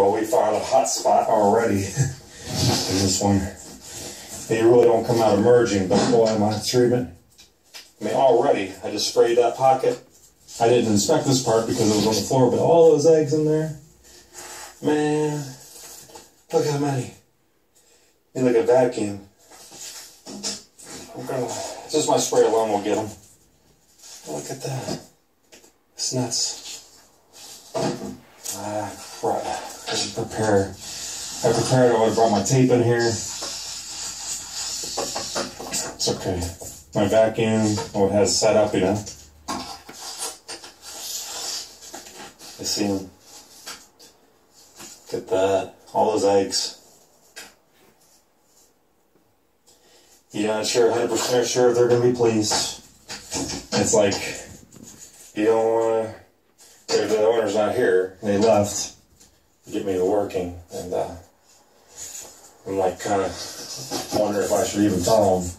well, we found a hot spot already in this one. They really don't come out emerging, but boy, my treatment. I mean, already, I just sprayed that pocket. I didn't inspect this part because it was on the floor, but all those eggs in there, man, look how many. Need like a vacuum. Just my spray alone will get them. Look at that. It's nuts. Right. I should prepare. I prepared. I would have brought my tape in here. It's okay. My vacuum, oh, it has set up, you know. I see them. Look at that. All those eggs. You're not sure, 100% sure if they're going to be pleased. It's like, you don't want to, the owner's not here, they left to get me to working, and I'm like kind of wondering if I should even tell them,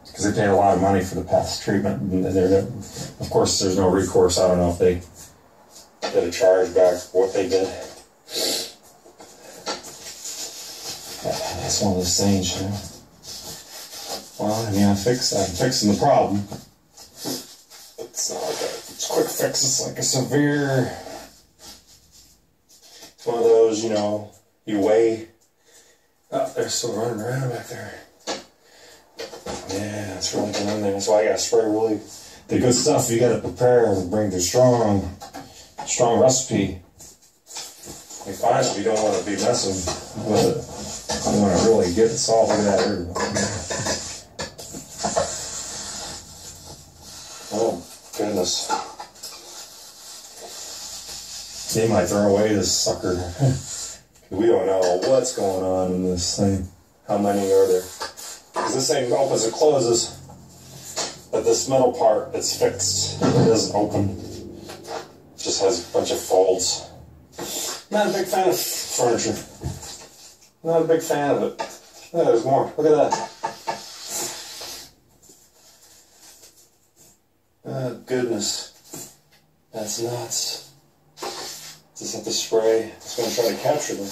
because they paid a lot of money for the past treatment, and of course there's no recourse. I don't know if they did a charge back for what they did. That's one of those things, you know. Well, I mean, I'm fixing the problem. It's not like a quick fix, it's like a severe, it's one of those, you know, you weigh, oh, they're still running around back there. Yeah, it's really getting in there. That's why I gotta spray really, the good stuff you gotta prepare and bring the strong recipe. You find if you don't want to be messing with it, you want to really get it solved. Look at that area. Oh, goodness. They might throw away this sucker. We don't know what's going on in this thing. How many are there? Because this thing opens and closes, but this middle part that's fixed, it doesn't open. It just has a bunch of folds. Not a big fan of furniture. Not a big fan of it. Oh, there's more. Look at that. Oh, goodness. That's nuts. Just have to spray. It's going to try to capture them.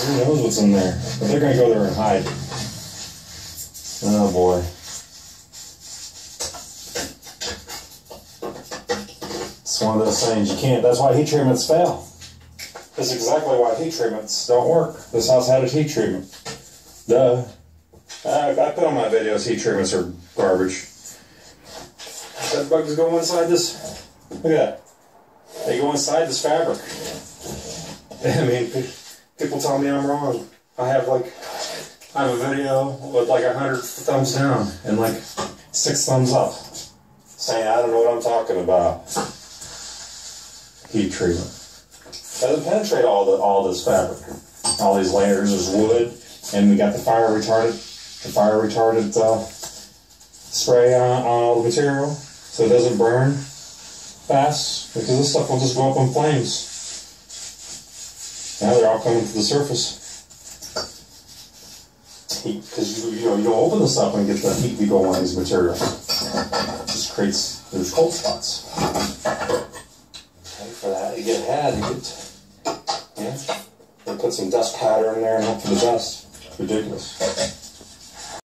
Who knows what's in there? But they're going to go there and hide. Oh, boy. It's one of those things you can't. That's why heat treatments fail. That's exactly why heat treatments don't work. This house had a heat treatment. Duh. I put on my videos, heat treatments are garbage. That bugs go inside this. Look at that. They go inside this fabric. I mean, people tell me I'm wrong. I have a video with like 100 thumbs down and like 6 thumbs up, saying I don't know what I'm talking about. Heat treatment doesn't penetrate all this fabric, all these layers. There's wood, and we got the fire retardant spray on all the material, so it doesn't burn fast, because this stuff will just go up in flames. Now they're all coming to the surface. Heat, because you don't open this up and get the heat to go on these materials. It just creates, there's cold spots. Okay, for that, you get ahead, you get, yeah. They put some dust powder in there and hope for the best. It's ridiculous.